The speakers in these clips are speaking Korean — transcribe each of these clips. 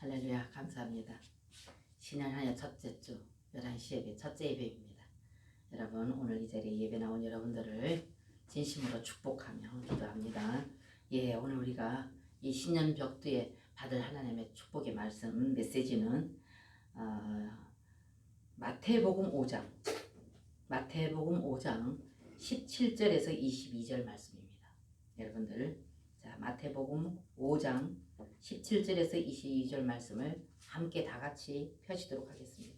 할렐루야, 감사합니다. 신년 한해 첫째 주 11시 예배, 첫째 예배입니다. 여러분, 오늘 이 자리에 예배 나온 여러분들을 진심으로 축복하며 기도합니다. 오늘 우리가 이 신년 벽두에 받을 하나님의 축복의 말씀 메시지는 마태복음 5장 17절에서 22절 말씀입니다. 여러분들, 자, 마태복음 5장 17절에서 22절 말씀을 함께 다 같이 펴시도록 하겠습니다.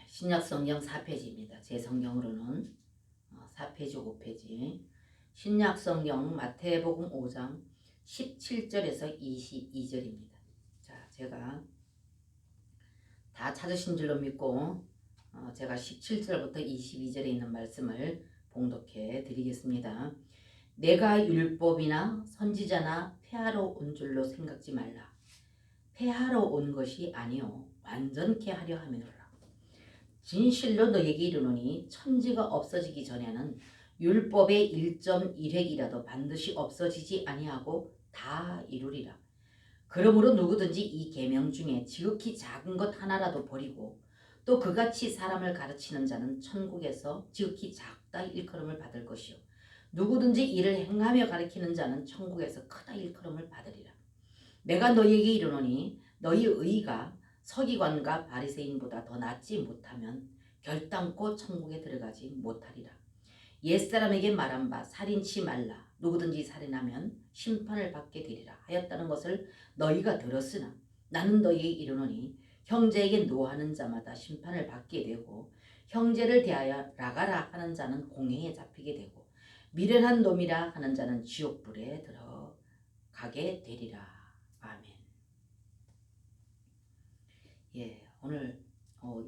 신약성경 4페이지입니다. 제 성경으로는 4페이지, 5페이지. 신약성경 마태복음 5장 17절에서 22절입니다. 자, 제가 다 찾으신 줄로 믿고 제가 17절부터 22절에 있는 말씀을 봉독해 드리겠습니다. 내가 율법이나 선지자나 폐하러 온 줄로 생각지 말라. 폐하러 온 것이 아니요 완전케 하려 함이로라. 진실로 너에게 이르노니 천지가 없어지기 전에는 율법의 1.1획이라도 반드시 없어지지 아니하고 다 이루리라. 그러므로 누구든지 이 계명 중에 지극히 작은 것 하나라도 버리고 또 그같이 사람을 가르치는 자는 천국에서 지극히 작다 일컬음을 받을 것이요 누구든지 이를 행하며 가르치는 자는 천국에서 크다 일컬음을 받으리라. 내가 너희에게 이르노니 너희 의가 서기관과 바리새인보다 더 낫지 못하면 결단코 천국에 들어가지 못하리라. 옛사람에게 말한 바 살인치 말라. 누구든지 살인하면 심판을 받게 되리라 하였다는 것을 너희가 들었으나 나는 너희에게 이르노니 형제에게 노하는 자마다 심판을 받게 되고 형제를 대하여 라가라 하는 자는 공회에 잡히게 되고 미련한 놈이라 하는 자는 지옥불에 들어가게 되리라. 아멘. 오늘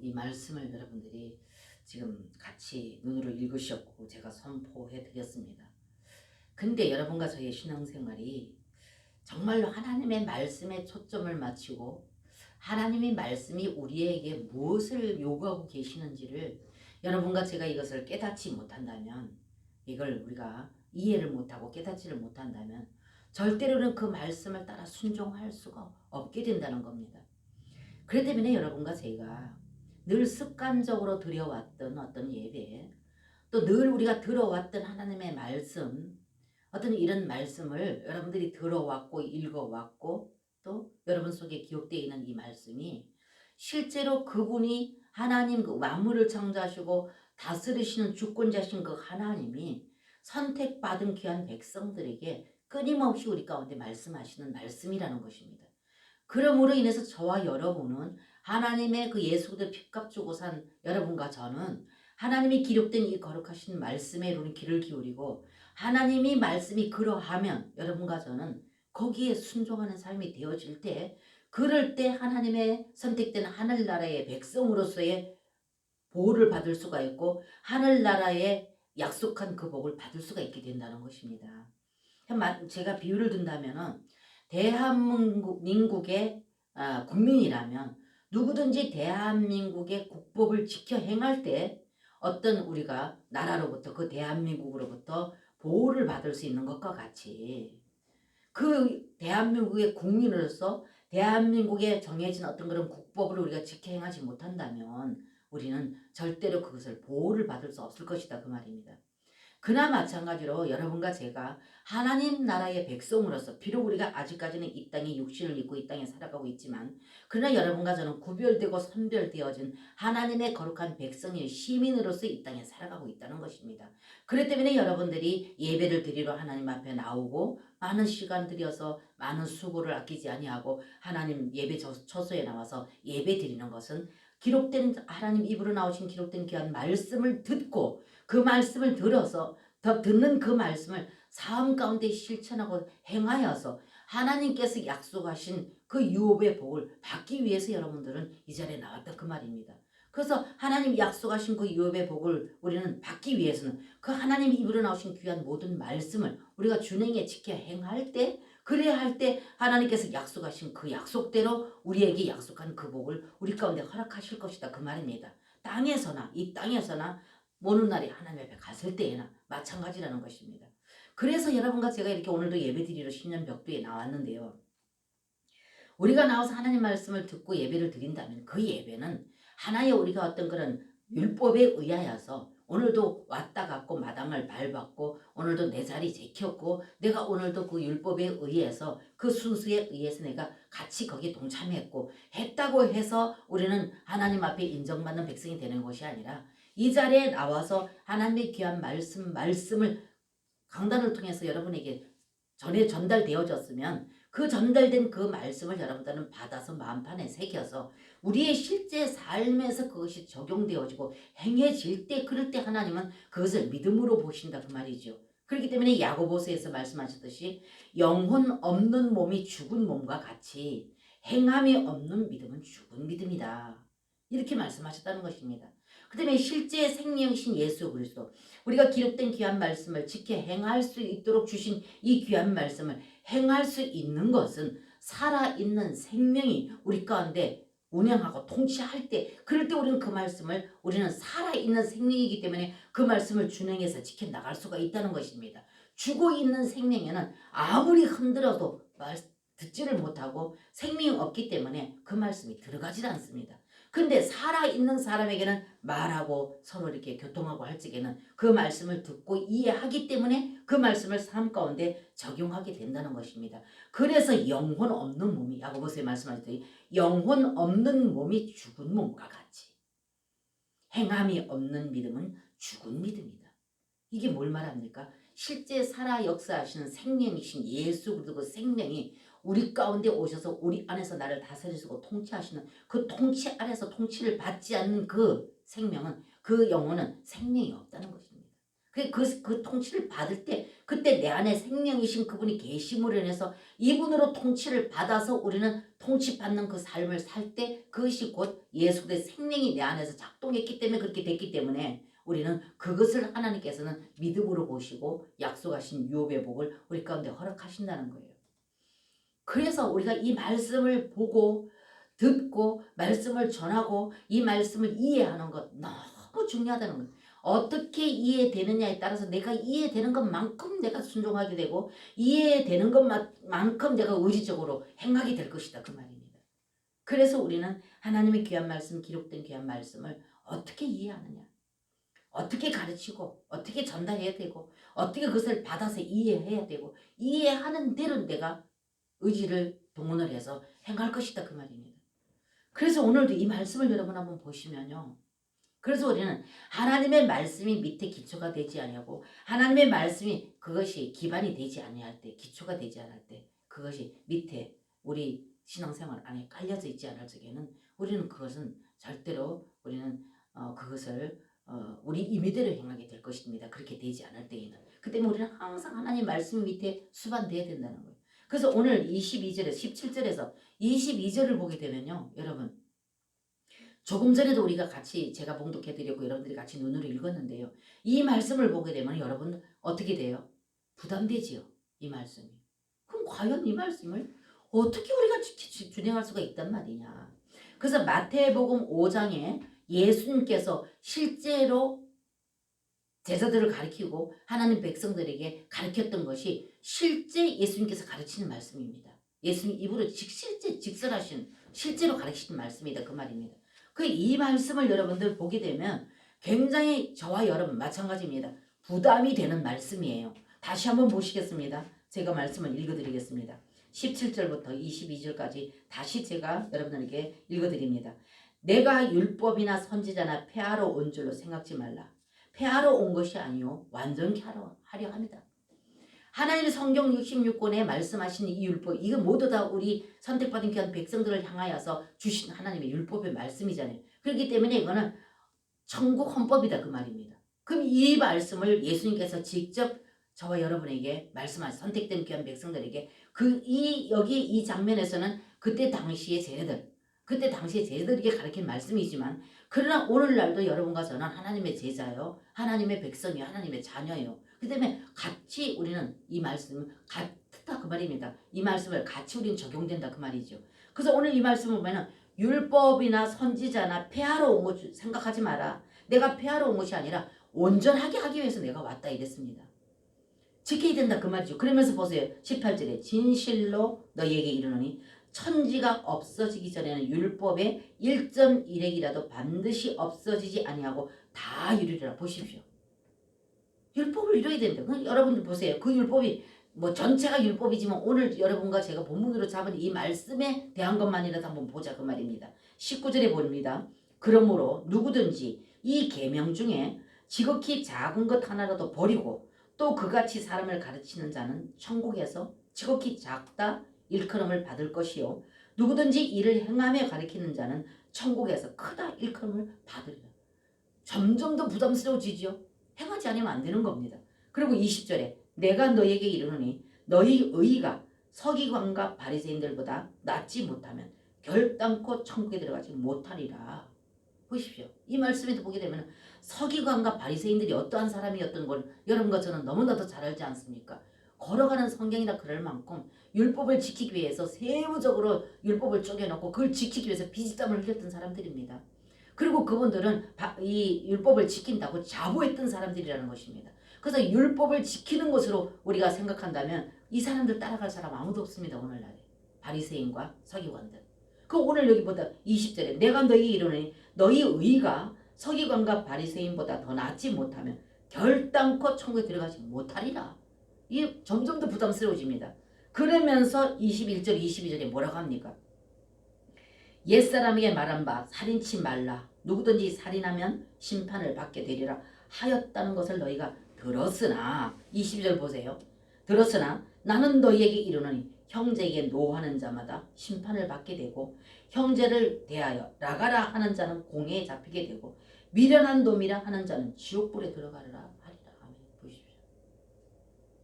이 말씀을 여러분들이 지금 같이 눈으로 읽으셨고 제가 선포해 드렸습니다. 근데 여러분과 저의 신앙생활이 정말로 하나님의 말씀에 초점을 맞추고 하나님의 말씀이 우리에게 무엇을 요구하고 계시는지를 여러분과 제가 이것을 깨닫지 못한다면, 이걸 우리가 이해를 못하고 깨닫지를 못한다면 절대로는 그 말씀을 따라 순종할 수가 없게 된다는 겁니다. 그렇기 때문에 여러분과 제가 늘 습관적으로 드려왔던 어떤 예배, 또 늘 우리가 들어왔던 하나님의 말씀, 어떤 이런 말씀을 여러분들이 들어왔고 읽어왔고 또 여러분 속에 기록되어 있는 이 말씀이 실제로 그분이 하나님 그 만물을 창조하시고 다스리시는 주권자신 그 하나님이 선택받은 귀한 백성들에게 끊임없이 우리 가운데 말씀하시는 말씀이라는 것입니다. 그러므로 인해서 저와 여러분은 하나님의 그 예수 그리스도의 피값 주고 산 여러분과 저는 하나님이 기록된 이 거룩하신 말씀에 우리 귀를 기울이고 하나님이 말씀이 그러하면 여러분과 저는 거기에 순종하는 삶이 되어질 때, 그럴 때 하나님의 선택된 하늘나라의 백성으로서의 보호를 받을 수가 있고 하늘나라의 약속한 그 복을 받을 수가 있게 된다는 것입니다. 제가 비유를 든다면 대한민국의 국민이라면 누구든지 대한민국의 국법을 지켜 행할 때 어떤 우리가 나라로부터 그 대한민국으로부터 보호를 받을 수 있는 것과 같이 그 대한민국의 국민으로서 대한민국에 정해진 어떤 그런 국법을 우리가 지켜 행하지 못한다면 우리는 절대로 그것을 보호를 받을 수 없을 것이다 그 말입니다. 그나 마찬가지로 여러분과 제가 하나님 나라의 백성으로서 비록 우리가 아직까지는 이 땅에 육신을 입고 이 땅에 살아가고 있지만 그러나 여러분과 저는 구별되고 선별되어진 하나님의 거룩한 백성의 시민으로서 이 땅에 살아가고 있다는 것입니다. 그렇기 때문에 여러분들이 예배를 드리러 하나님 앞에 나오고 많은 시간 들여서 많은 수고를 아끼지 아니하고 하나님 예배 처소에 나와서 예배 드리는 것은 기록된 하나님 입으로 나오신 기록된 귀한 말씀을 듣고 그 말씀을 들어서 더 듣는 그 말씀을 삶 가운데 실천하고 행하여서 하나님께서 약속하신 그 유업의 복을 받기 위해서 여러분들은 이 자리에 나왔다 그 말입니다. 그래서 하나님 약속하신 그 유업의 복을 우리는 받기 위해서는 그 하나님 입으로 나오신 귀한 모든 말씀을 우리가 준행에 지켜 행할 때, 그래야 할 때 하나님께서 약속하신 그 약속대로 우리에게 약속한 그 복을 우리 가운데 허락하실 것이다 그 말입니다. 땅에서나 이 땅에서나 모는 날에 하나님 앞에 갔을 때에나 마찬가지라는 것입니다. 그래서 여러분과 제가 이렇게 오늘도 예배드리러 신년 벽두에 나왔는데요. 우리가 나와서 하나님 말씀을 듣고 예배를 드린다면 그 예배는 하나의 우리가 어떤 그런 율법에 의하여서 오늘도 왔다 갔고 마당을 밟았고 오늘도 내 자리 지켰고 내가 오늘도 그 율법에 의해서 그 순수에 의해서 내가 같이 거기에 동참했고 했다고 해서 우리는 하나님 앞에 인정받는 백성이 되는 것이 아니라 이 자리에 나와서 하나님의 귀한 말씀을 강단을 통해서 여러분에게 전달되어졌으면 그 전달된 그 말씀을 여러분들은 받아서 마음판에 새겨서 우리의 실제 삶에서 그것이 적용되어지고 행해질 때 그럴 때 하나님은 그것을 믿음으로 보신다 그 말이죠. 그렇기 때문에 야고보서에서 말씀하셨듯이 영혼 없는 몸이 죽은 몸과 같이 행함이 없는 믿음은 죽은 믿음이다. 이렇게 말씀하셨다는 것입니다. 그 다음에 실제 생명이신 예수 그리스도 우리가 기록된 귀한 말씀을 지켜 행할 수 있도록 주신 이 귀한 말씀을 행할 수 있는 것은 살아있는 생명이 우리 가운데 운영하고 통치할 때 그럴 때 우리는 그 말씀을 우리는 살아있는 생명이기 때문에 그 말씀을 준행해서 지켜나갈 수가 있다는 것입니다. 죽어있는 생명에는 아무리 흔들어도 듣지를 못하고 생명이 없기 때문에 그 말씀이 들어가질 않습니다. 근데 살아있는 사람에게는 말하고 서로 이렇게 교통하고 할 적에는 그 말씀을 듣고 이해하기 때문에 그 말씀을 삶 가운데 적용하게 된다는 것입니다. 그래서 영혼 없는 몸이 야고보서에 말씀하셨더니 영혼 없는 몸이 죽은 몸과 같이 행함이 없는 믿음은 죽은 믿음이다. 이게 뭘 말합니까? 실제 살아 역사하시는 생명이신 예수 그리스도 그 생명이 우리 가운데 오셔서 우리 안에서 나를 다스리시고 통치하시는 그 통치 안에서 통치를 받지 않는 그 생명은 그 영혼은 생명이 없다는 것입니다. 그 통치를 받을 때 그때 내 안에 생명이신 그분이 계심으로 인해서 이분으로 통치를 받아서 우리는 통치받는 그 삶을 살 때 그것이 곧 예수 그리스도의 생명이 내 안에서 작동했기 때문에 그렇게 됐기 때문에 우리는 그것을 하나님께서는 믿음으로 보시고 약속하신 유업의 복을 우리 가운데 허락하신다는 거예요. 그래서 우리가 이 말씀을 보고 듣고 말씀을 전하고 이 말씀을 이해하는 것 너무 중요하다는 거예요. 어떻게 이해되느냐에 따라서 내가 이해되는 것만큼 내가 순종하게 되고 이해되는 것만큼 내가 의지적으로 행하게 될 것이다 그 말입니다. 그래서 우리는 하나님의 귀한 말씀 기록된 귀한 말씀을 어떻게 이해하느냐 어떻게 가르치고 어떻게 전달해야 되고 어떻게 그것을 받아서 이해해야 되고 이해하는 대로 내가 의지를 동원을 해서 행할 것이다 그 말입니다. 그래서 오늘도 이 말씀을 여러분 한번 보시면요. 그래서 우리는 하나님의 말씀이 밑에 기초가 되지 아니하고 하나님의 말씀이 그것이 기반이 되지 아니할 때 기초가 되지 않을 때 그것이 밑에 우리 신앙생활 안에 깔려져 있지 않을 적에는 우리는 그것은 절대로 우리는 그것을 우리 임의대로 행하게 될 것입니다. 그렇게 되지 않을 때에는. 그 때문에 우리는 항상 하나님 말씀 밑에 수반되어야 된다는 거예요. 그래서 오늘 22절에서 17절에서 22절을 보게 되면요. 여러분 조금 전에도 우리가 같이 제가 봉독해드렸고 여러분들이 같이 눈으로 읽었는데요. 이 말씀을 보게 되면 여러분 어떻게 돼요? 부담되지요. 이 말씀이. 그럼 과연 이 말씀을 어떻게 우리가 준행할 수가 있단 말이냐. 그래서 마태복음 5장에 예수님께서 실제로 제자들을 가르치고 하나님 백성들에게 가르쳤던 것이 실제 예수님께서 가르치는 말씀입니다. 예수님 입으로 실제 직설하신 실제로 가르치는 말씀이다 그 말입니다. 이 말씀을 여러분들 보게 되면 굉장히 저와 여러분 마찬가지입니다. 부담이 되는 말씀이에요. 다시 한번 보시겠습니다. 제가 말씀을 읽어드리겠습니다. 17절부터 22절까지 다시 제가 여러분들에게 읽어드립니다. 내가 율법이나 선지자나 폐하러 온 줄로 생각지 말라. 폐하러 온 것이 아니요 완전케 하려 합니다. 하나님의 성경 66권에 말씀하신 이 율법 이건 모두 다 우리 선택받은 귀한 백성들을 향하여서 주신 하나님의 율법의 말씀이잖아요. 그렇기 때문에 이거는 천국 헌법이다 그 말입니다. 그럼 이 말씀을 예수님께서 직접 저와 여러분에게 말씀하신 선택된 귀한 백성들에게 여기 이 장면에서는 그때 당시의 제자들에게 가르친 말씀이지만 그러나 오늘날도 여러분과 저는 하나님의 제자요 하나님의 백성이요 하나님의 자녀요. 그 때문에 같이 우리는 이 말씀을 같다 그 말입니다. 이 말씀을 같이 우리는 적용된다 그 말이죠. 그래서 오늘 이 말씀을 보면 율법이나 선지자나 폐하러 온 것 생각하지 마라. 내가 폐하러 온 것이 아니라 온전하게 하기 위해서 내가 왔다 이랬습니다. 지켜야 된다 그 말이죠. 그러면서 보세요. 18절에 진실로 너희에게 이르노니 천지가 없어지기 전에는 율법의 1.1획이라도 반드시 없어지지 아니하고 다 이루리라. 보십시오. 율법을 이뤄야 된다. 여러분들 보세요. 그 율법이 뭐 전체가 율법이지만 오늘 여러분과 제가 본문으로 잡은 이 말씀에 대한 것만이라도 한번 보자 그 말입니다. 19절에 봅니다. 그러므로 누구든지 이 계명 중에 지극히 작은 것 하나라도 버리고 또 그같이 사람을 가르치는 자는 천국에서 지극히 작다 일컬음을 받을 것이요 누구든지 이를 행하며 가르치는 자는 천국에서 크다 일컬음을 받으리라. 점점 더 부담스러워지죠. 행하지 않으면 안 되는 겁니다. 그리고 20절에 내가 너희에게 이르노니 너희 의가 서기관과 바리새인들보다 낫지 못하면 결단코 천국에 들어가지 못하리라. 보십시오. 이 말씀에도 보게 되면 서기관과 바리새인들이 어떠한 사람이었던 걸 여러분과 저는 너무나도 잘 알지 않습니까? 걸어가는 성경이나 그럴 만큼 율법을 지키기 위해서 세부적으로 율법을 쪼개놓고 그걸 지키기 위해서 피땀을 흘렸던 사람들입니다. 그리고 그분들은 이 율법을 지킨다고 자부했던 사람들이라는 것입니다. 그래서 율법을 지키는 것으로 우리가 생각한다면 이 사람들 따라갈 사람 아무도 없습니다. 오늘날에 바리새인과 서기관들. 그 오늘 여기 보다 20절에 내가 너희 이르노니 너희 의가 서기관과 바리새인보다 더 낫지 못하면 결단코 천국에 들어가지 못하리라. 이게 점점 더 부담스러워집니다. 그러면서 21절 22절에 뭐라고 합니까? 옛사람에게 말한 바 살인치 말라. 누구든지 살인하면 심판을 받게 되리라 하였다는 것을 너희가 들었으나 22절 보세요. 들었으나 나는 너희에게 이르노니 형제에게 노하는 자마다 심판을 받게 되고 형제를 대하여 나가라 하는 자는 공회에 잡히게 되고 미련한 놈이라 하는 자는 지옥불에 들어가리라 하리라. 아멘. 보십시오.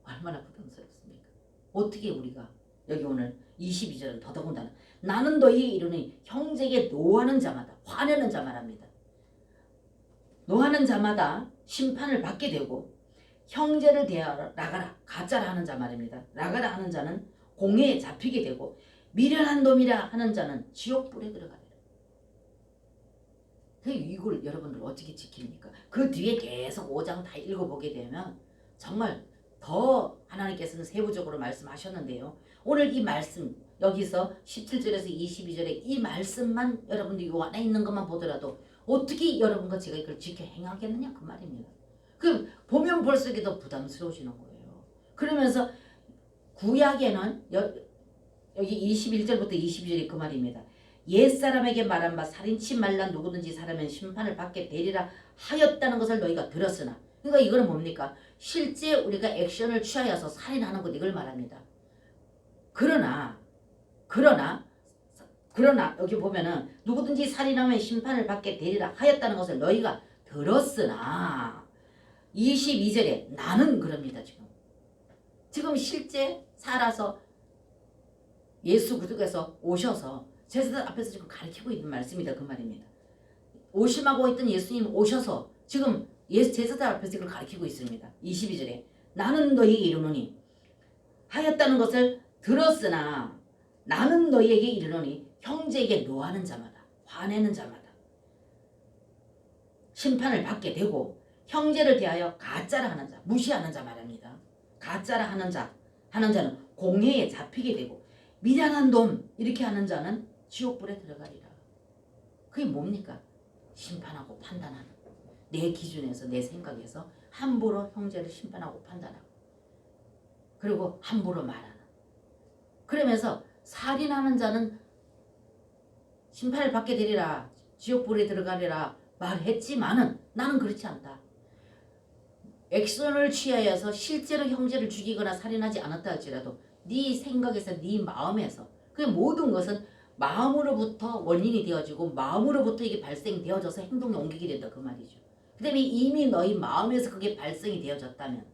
얼마나 부담스럽습니까? 어떻게 우리가 여기 오늘 22절은 더더군다나 나는 너희에게 이르노니 형제에게 노하는 자마다 화내는 자 말합니다. 노하는 자마다 심판을 받게 되고 형제를 대하여 나가라 가짜라 하는 자 말입니다. 나가라 하는 자는 공회에 잡히게 되고 미련한 놈이라 하는 자는 지옥불에 들어가리라. 이걸 여러분들 어떻게 지킵니까? 그 뒤에 계속 5장 다 읽어보게 되면 정말 더 하나님께서는 세부적으로 말씀하셨는데요. 오늘 이 말씀 여기서 17절에서 22절에 이 말씀만 여러분들이 요 안에 있는 것만 보더라도 어떻게 여러분과 제가 이걸 지켜 행하겠느냐 그 말입니다. 그 보면 볼수록 더 부담스러워지는 거예요. 그러면서 구약에는 여기 21절부터 22절이 그 말입니다. 옛사람에게 말한 바 살인치 말라 누구든지 살하면 심판을 받게 되리라 하였다는 것을 너희가 들었으나 그러니까 이거는 뭡니까? 실제 우리가 액션을 취하여서 살인하는 것 이걸 말합니다. 그러나 여기 보면은 누구든지 살인하면 심판을 받게 되리라 하였다는 것을 너희가 들었으나 22절에 나는 그럽니다. 지금 실제 살아서 예수 그리스도께서 오셔서 제사장 앞에서 지금 가르치고 있는 말씀이다 그 말입니다. 오심하고 있던 예수님 오셔서 지금 제사장 앞에서 이걸 가르치고 있습니다. 22절에 나는 너희에게 이르노니 하였다는 것을 들었으나 나는 너희에게 이르노니 형제에게 노하는 자마다 화내는 자마다 심판을 받게 되고 형제를 대하여 가짜라 하는 자 무시하는 자 말합니다. 가짜라 하는 자는 공회에 잡히게 되고 미련한 놈 이렇게 하는 자는 지옥불에 들어가리라. 그게 뭡니까? 심판하고 판단하는 내 기준에서 내 생각에서 함부로 형제를 심판하고 판단하고 그리고 함부로 말하는 그러면서 살인하는 자는 심판을 받게 되리라 지옥불에 들어가리라 말했지만은 나는 그렇지 않다. 액션을 취하여서 실제로 형제를 죽이거나 살인하지 않았다 할지라도 네 생각에서 네 마음에서 그 모든 것은 마음으로부터 원인이 되어지고 마음으로부터 이게 발생되어져서 행동에 옮기게 된다 그 말이죠. 그 다음에 이미 너희 마음에서 그게 발생이 되어졌다면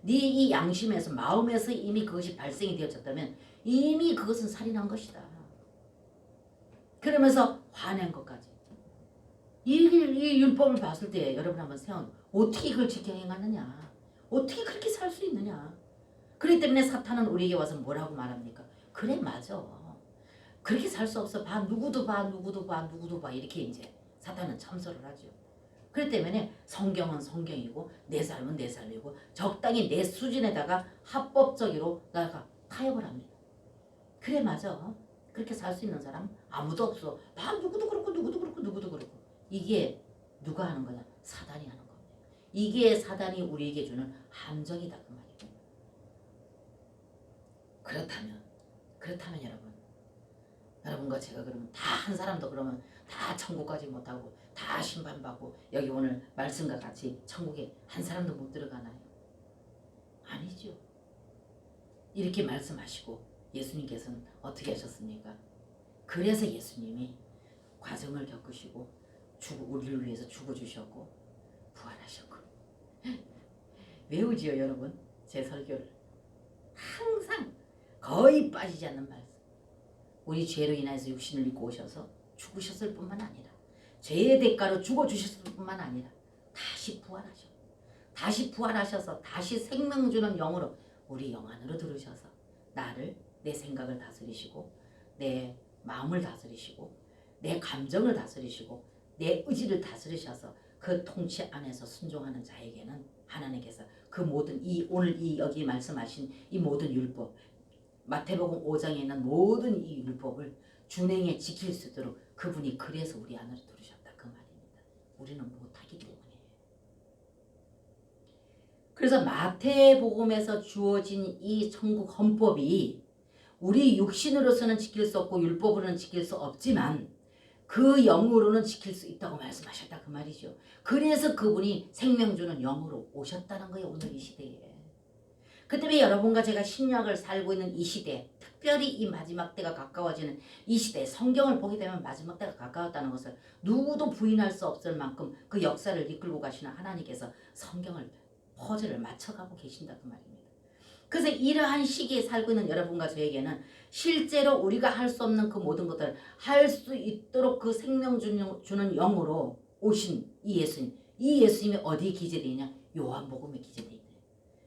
네 이 양심에서 마음에서 이미 그것이 발생이 되어졌다면 이미 그것은 살인한 것이다. 그러면서 화낸 것까지 이 율법을 봤을 때 여러분 한번 생각 어떻게 그걸 지켜 행하느냐 어떻게 그렇게 살 수 있느냐. 그렇기 때문에 사탄은 우리에게 와서 뭐라고 말합니까? 그래 맞아 그렇게 살 수 없어 봐 누구도 봐 이렇게 이제 사탄은 참소를 하죠. 그렇기 때문에 성경은 성경이고 내 삶은 내 삶이고 적당히 내 수준에다가 합법적으로 나가 타협을 합니다. 그래 맞아. 그렇게 살 수 있는 사람 아무도 없어. 다 누구도 그렇고 누구도 그렇고 누구도 그렇고. 이게 누가 하는 거냐? 사단이 하는 겁니다. 이게 사단이 우리에게 주는 함정이다 그 말이에요. 그렇다면 여러분과 제가 그러면 다 한 사람도 그러면 다 천국 가지 못하고 다 심판받고 여기 오늘 말씀과 같이 천국에 한 사람도 못 들어가나요? 아니죠. 이렇게 말씀하시고 예수님께서는 어떻게 하셨습니까? 그래서 예수님이 과정을 겪으시고 우리를 위해서 죽어주셨고 부활하셨고 외우지요 여러분? 제 설교를 항상 거의 빠지지 않는 말씀. 우리 죄로 인해서 육신을 입고 오셔서 죽으셨을 뿐만 아니라 죄의 대가로 죽어주셨을 뿐만 아니라 다시 부활하셔서 다시 생명 주는 영으로 우리 영 안으로 들으셔서 나를 내 생각을 다스리시고 내 마음을 다스리시고 내 감정을 다스리시고 내 의지를 다스리셔서 그 통치 안에서 순종하는 자에게는 하나님께서 그 모든 오늘 여기 말씀하신 이 모든 율법 마태복음 5장에 있는 모든 이 율법을 준행에 지킬 수 있도록 그분이 그래서 우리 안으로 들으셨다 그 말입니다. 우리는 못하기 때문이에요. 그래서 마태복음에서 주어진 이 천국 헌법이 우리 육신으로서는 지킬 수 없고 율법으로는 지킬 수 없지만 그 영으로는 지킬 수 있다고 말씀하셨다 그 말이죠. 그래서 그분이 생명 주는 영으로 오셨다는 거예요. 오늘 이 시대에. 그 때문에 여러분과 제가 신약을 살고 있는 이 시대, 특별히 이 마지막 때가 가까워지는 이 시대, 성경을 보게 되면 마지막 때가 가까웠다는 것을 누구도 부인할 수 없을 만큼 그 역사를 이끌고 가시는 하나님께서 성경을 퍼즐을 맞춰가고 계신다 그 말입니다. 그래서 이러한 시기에 살고 있는 여러분과 저에게는 실제로 우리가 할 수 없는 그 모든 것들을 할 수 있도록 그 생명 주는 영으로 오신 이 예수님이 어디에 기재되어 있냐? 요한복음에 기재되어 있다.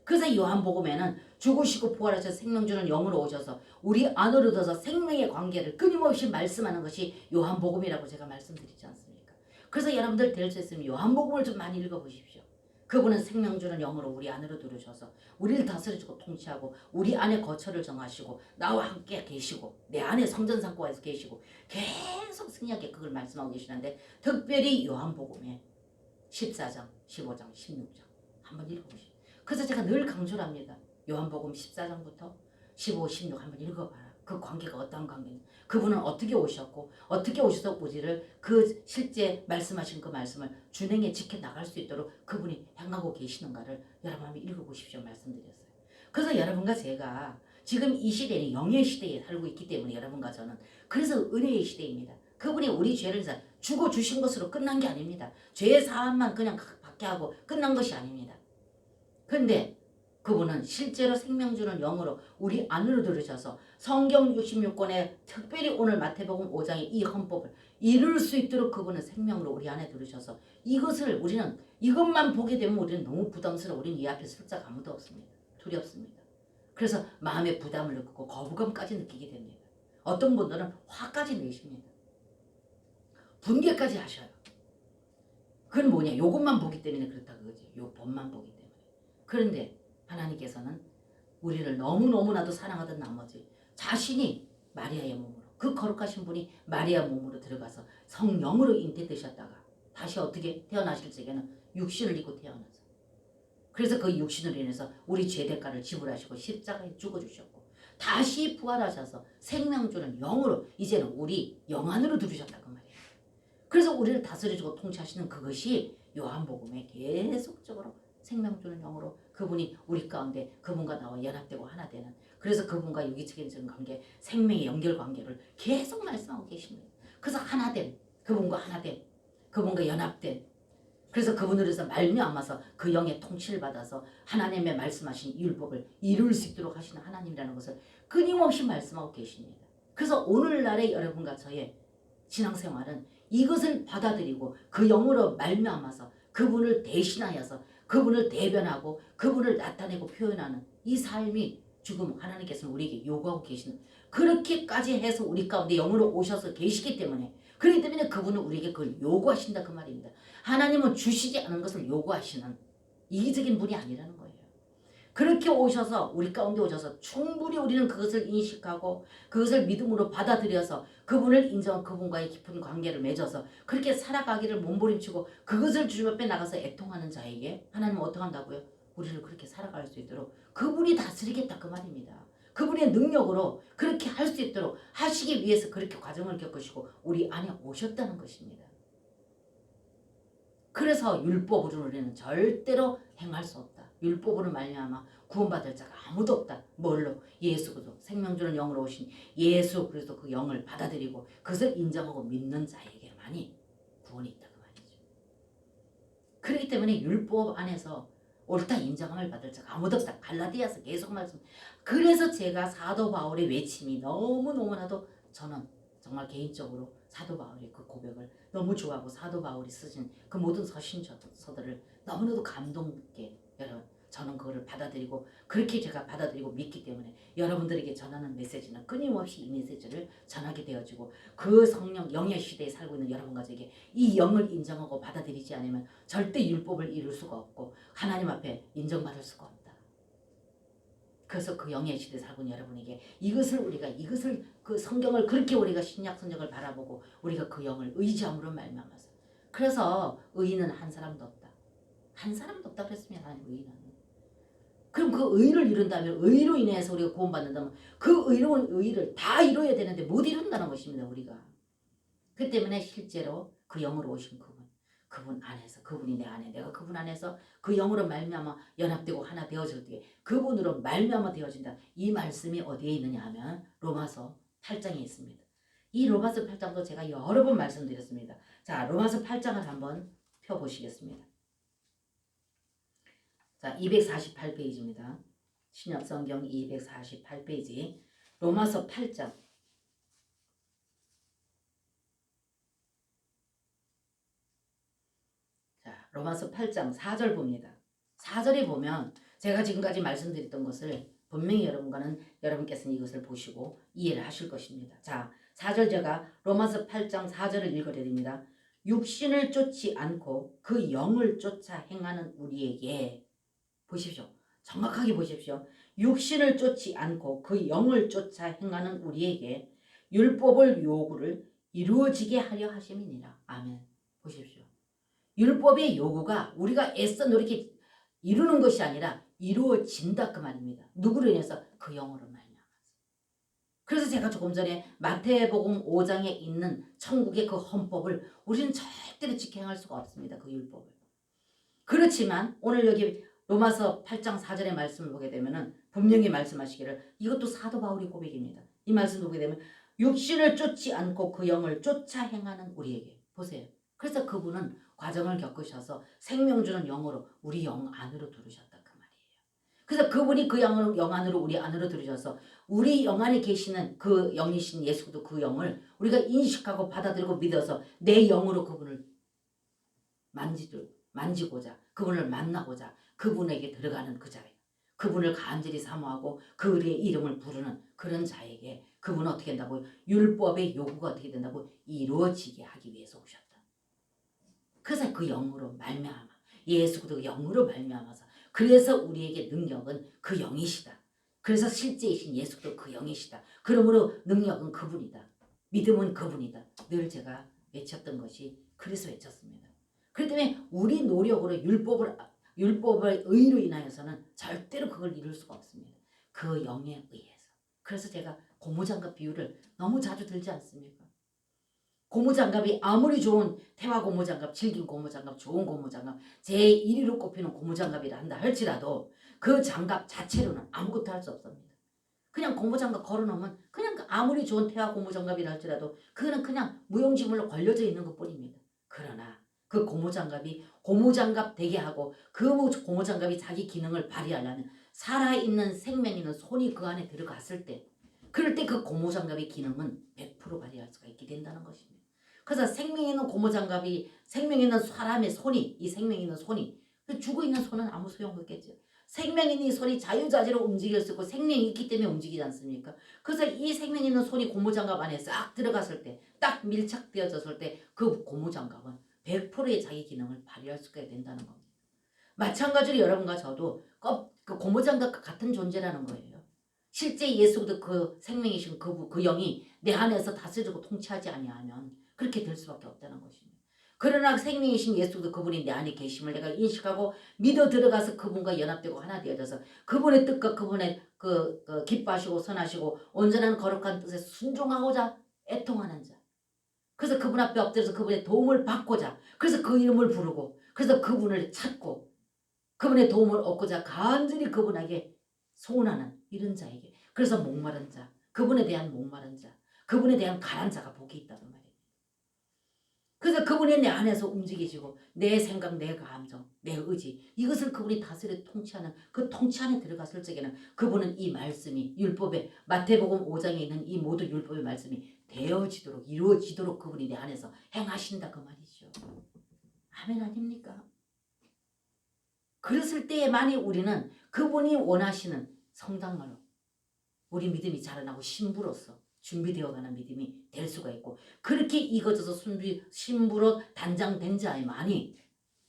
그래서 요한복음에는 죽으시고 부활하셔서 생명 주는 영으로 오셔서 우리 안으로 들어서 생명의 관계를 끊임없이 말씀하는 것이 요한복음이라고 제가 말씀드리지 않습니까? 그래서 여러분들 될 수 있으면 요한복음을 좀 많이 읽어보십시오. 그분은 생명 주는 영으로 우리 안으로 들으셔서 우리를 다스리시고 통치하고 우리 안에 거처를 정하시고 나와 함께 계시고 내 안에 성전상고에서 계시고 계속 승리하게 그걸 말씀하고 계시는데 특별히 요한복음에 14장, 15장, 16장 한번 읽어보시죠. 그래서 제가 늘 강조를 합니다. 요한복음 14장부터 15, 16 한번 읽어봐라. 그 관계가 어떤 관계인지. 그분은 어떻게 오셨고 어떻게 오셔서 우리를 그 실제 말씀하신 그 말씀을 준행에 지켜나갈 수 있도록 그분이 행하고 계시는가를 여러분 한번 읽어보십시오. 말씀드렸어요. 그래서 여러분과 제가 지금 이 시대는 영의 시대에 살고 있기 때문에 여러분과 저는 그래서 은혜의 시대입니다. 그분이 우리 죄를 죽어주신 것으로 끝난 게 아닙니다. 죄의 사함만 그냥 받게 하고 끝난 것이 아닙니다. 그런데 그분은 실제로 생명 주는 영으로 우리 안으로 들으셔서 성경 66권에 특별히 오늘 마태복음 5장의 이 헌법을 이룰 수 있도록 그분은 생명으로 우리 안에 들으셔서 이것을 우리는 이것만 보게 되면 우리는 너무 부담스러워. 우리는 이 앞에 설 자가 아무도 없습니다. 두렵습니다. 그래서 마음의 부담을 느끼고 거부감까지 느끼게 됩니다. 어떤 분들은 화까지 내십니다. 분개까지 하셔요. 그건 뭐냐? 이것만 보기 때문에 그렇다 그거지. 요 법만 보기 때문에. 그런데 하나님께서는 우리를 너무너무나도 사랑하던 나머지 자신이 마리아의 몸으로 그 거룩하신 분이 마리아 몸으로 들어가서 성령으로 잉태되셨다가 다시 어떻게 태어나실 적에는 육신을 입고 태어나서 그래서 그 육신으로 인해서 우리 죄 대가를 지불하시고 십자가에 죽어주셨고 다시 부활하셔서 생명 주는 영으로 이제는 우리 영 안으로 들으셨다 그 말이에요. 그래서 우리를 다스려주고 통치하시는 그것이 요한복음에 계속적으로 생명 주는 영으로 그분이 우리 가운데 그분과 나와 연합되고 하나 되는 그래서 그분과 유기적인 관계 생명의 연결 관계를 계속 말씀하고 계십니다. 그래서 하나됨 그분과 하나됨 그분과 연합됨 그래서 그분으로 해서 말미암아서 그 영의 통치를 받아서 하나님의 말씀하신 율법을 이룰 수 있도록 하시는 하나님이라는 것을 끊임없이 말씀하고 계십니다. 그래서 오늘날의 여러분과 저의 신앙생활은 이것을 받아들이고 그 영으로 말미암아서 그분을 대신하여서 그분을 대변하고 그분을 나타내고 표현하는 이 삶이 지금 하나님께서는 우리에게 요구하고 계시는 그렇게까지 해서 우리 가운데 영으로 오셔서 계시기 때문에 그렇기 때문에 그분은 우리에게 그걸 요구하신다 그 말입니다. 하나님은 주시지 않은 것을 요구하시는 이기적인 분이 아니라는 거예요. 그렇게 오셔서 우리 가운데 오셔서 충분히 우리는 그것을 인식하고 그것을 믿음으로 받아들여서 그분을 인정한 그분과의 깊은 관계를 맺어서 그렇게 살아가기를 몸부림치고 그것을 주님 앞에 나가서 애통하는 자에게 하나님은 어떻게 한다고요? 우리를 그렇게 살아갈 수 있도록 그분이 다스리겠다 그 말입니다. 그분의 능력으로 그렇게 할 수 있도록 하시기 위해서 그렇게 과정을 겪으시고 우리 안에 오셨다는 것입니다. 그래서 율법으로 우리는 절대로 행할 수 없다. 율법으로 말미암아 구원받을 자가 아무도 없다. 뭘로? 예수 그리스도 생명 주는 영으로 오신 예수 그리스도 그 영을 받아들이고 그것을 인정하고 믿는 자에게만이 구원이 있다 그 말이죠. 그렇기 때문에 율법 안에서 옳다 인정함을 받을 자가 아무도 없다. 갈라디아서 계속 말씀. 그래서 제가 사도 바울의 외침이 너무너무나도 저는 정말 개인적으로 사도 바울의 그 고백을 너무 좋아하고 사도 바울이 쓰신 그 모든 서신서들을 너무나도 감동 있게 여러분 저는 그거를 받아들이고 그렇게 제가 받아들이고 믿기 때문에 여러분들에게 전하는 메시지는 끊임없이 이 메시지를 전하게 되어지고 그 성령 영의 시대에 살고 있는 여러분 가족에게 이 영을 인정하고 받아들이지 않으면 절대 율법을 이룰 수가 없고 하나님 앞에 인정받을 수가 없다. 그래서 그 영의 시대에 살고 있는 여러분에게 이것을 그 성경을 그렇게 우리가 신약 성경을 바라보고 우리가 그 영을 의지함으로 말미암아서 그래서 의인은 한 사람도 없다. 한 사람도 없다 그랬습니다. 하나님 의인은. 그럼 그 의를 이룬다면 의로 인해서 우리가 구원받는다면 그 의로운 의를 다 이루어야 되는데 못 이룬다는 것입니다. 우리가. 그 때문에 실제로 그 영으로 오신 그분 안에서 그분이 내 안에 내가 그분 안에서 그 영으로 말미암아 연합되고 하나 되어질 때 그분으로 말미암아 되어진다. 이 말씀이 어디에 있느냐 하면 로마서 8장에 있습니다. 이 로마서 8장도 제가 여러 번 말씀드렸습니다. 자, 로마서 8장을 한번 펴보시겠습니다. 자, 248페이지입니다. 신약성경 248페이지 로마서 8장. 자, 로마서 8장 4절 봅니다. 4절에 보면 제가 지금까지 말씀드렸던 것을 분명히 여러분께서는 이것을 보시고 이해를 하실 것입니다. 자, 4절 제가 로마서 8장 4절을 읽어드립니다. 육신을 쫓지 않고 그 영을 쫓아 행하는 우리에게 보십시오. 정확하게 보십시오. 육신을 쫓지 않고 그 영을 쫓아 행하는 우리에게 율법을 요구를 이루어지게 하려 하심이니라. 아멘. 보십시오. 율법의 요구가 우리가 애써 노력해 이루는 것이 아니라 이루어진다 그 말입니다. 누구로 인해서? 그 영으로 말미암아서. 그래서 제가 조금 전에 마태복음 5장에 있는 천국의 그 헌법을 우리는 절대로 직행할 수가 없습니다. 그 율법을. 그렇지만 오늘 여기 로마서 8장 4절의 말씀을 보게 되면 분명히 말씀하시기를 이것도 사도 바울의 고백입니다. 이 말씀을 보게 되면 육신을 쫓지 않고 그 영을 쫓아 행하는 우리에게 보세요. 그래서 그분은 과정을 겪으셔서 생명 주는 영으로 우리 영 안으로 들으셨다 그 말이에요. 그래서 그분이 그 영 안으로 우리 안으로 들으셔서 우리 영 안에 계시는 그 영이신 예수도 그 영을 우리가 인식하고 받아들이고 믿어서 내 영으로 그분을 만지고자 그분을 만나고자 그분에게 들어가는 그 자예요. 그분을 간절히 사모하고 그의 이름을 부르는 그런 자에게 그분은 어떻게 된다고? 율법의 요구가 어떻게 된다고? 이루어지게 하기 위해서 오셨다. 그래서 그 영으로 말미암아 예수도 영으로 말미암아서 그래서 우리에게 능력은 그 영이시다. 그래서 실제이신 예수도 그 영이시다. 그러므로 능력은 그분이다. 믿음은 그분이다. 늘 제가 외쳤던 것이 그래서 외쳤습니다. 그렇기 때문에 우리 노력으로 율법의 의로 인하여서는 절대로 그걸 이룰 수가 없습니다. 그 영에 의해서. 그래서 제가 고무장갑 비유를 너무 자주 들지 않습니까? 고무장갑이 아무리 좋은 태화 고무장갑, 질긴 고무장갑, 좋은 고무장갑, 제1위로 꼽히는 고무장갑이라 한다 할지라도 그 장갑 자체로는 아무것도 할 수 없습니다. 그냥 고무장갑 걸어놓으면 그냥 아무리 좋은 태화 고무장갑이라 할지라도 그거는 그냥 무용지물로 걸려져 있는 것뿐입니다. 그러나 그 고무장갑이 고무장갑 되게 하고 그 고무장갑이 자기 기능을 발휘하려면 살아있는 생명 있는 손이 그 안에 들어갔을 때 그럴 때 그 고무장갑의 기능은 100% 발휘할 수가 있게 된다는 것입니다. 그래서 생명 있는 고무장갑이 생명 있는 사람의 손이 이 생명 있는 손이 죽어있는 손은 아무 소용없겠죠. 생명 있는 이 손이 자유자재로 움직일 수 있고 생명이 있기 때문에 움직이지 않습니까? 그래서 이 생명 있는 손이 고무장갑 안에 싹 들어갔을 때, 딱 밀착되어졌을 때 그 고무장갑은 100%의 자기 기능을 발휘할 수가 된다는 겁니다. 마찬가지로 여러분과 저도 그 고무장갑과 같은 존재라는 거예요. 실제 예수도 그 생명이신 그 영이 내 안에서 다스리고 통치하지 아니하면 그렇게 될 수밖에 없다는 것입니다. 그러나 생명이신 예수도 그분이 내 안에 계심을 내가 인식하고 믿어 들어가서 그분과 연합되고 하나 되어져서 그분의 뜻과 그분의 그 기뻐하시고 선하시고 온전한 거룩한 뜻에 순종하고자 애통하는 자. 그래서 그분 앞에 엎드려서 그분의 도움을 받고자, 그래서 그 이름을 부르고, 그래서 그분을 찾고 그분의 도움을 얻고자 간절히 그분에게 소원하는 이런 자에게, 그래서 목마른 자, 그분에 대한 목마른 자, 그분에 대한 가난 자가 복이 있다고 말이에요. 그래서 그분이 내 안에서 움직이시고 내 생각, 내 감정, 내 의지, 이것을 그분이 다스려 통치하는 그 통치 안에 들어갔을 적에는 그분은 이 말씀이 율법에, 마태복음 5장에 있는 이 모든 율법의 말씀이 되어지도록, 이루어지도록 그분이 내 안에서 행하신다 그 말이죠. 아멘 아닙니까? 그랬을 때에만이 우리는 그분이 원하시는 성당으로 우리 믿음이 자라나고 신부로서 준비되어가는 믿음이 될 수가 있고, 그렇게 익어져서 신부로 단장된 자에만이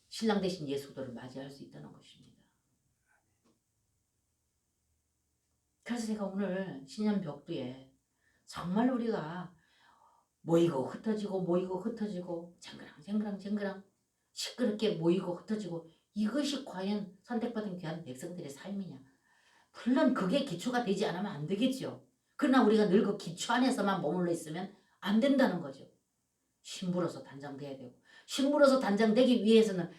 신랑 대신 예수도를 맞이할 수 있다는 것입니다. 그래서 제가 오늘 신년 벽두에 정말 우리가 모이고 흩어지고 쟁그랑 시끄럽게 모이고 흩어지고, 이것이 과연 선택받은 귀한 백성들의 삶이냐? 물론 그게 기초가 되지 않으면 안 되겠죠. 그러나 우리가 늘 그 기초 안에서만 머물러 있으면 안 된다는 거죠. 신부로서 단장돼야 되고, 신부로서 단장되기 위해서는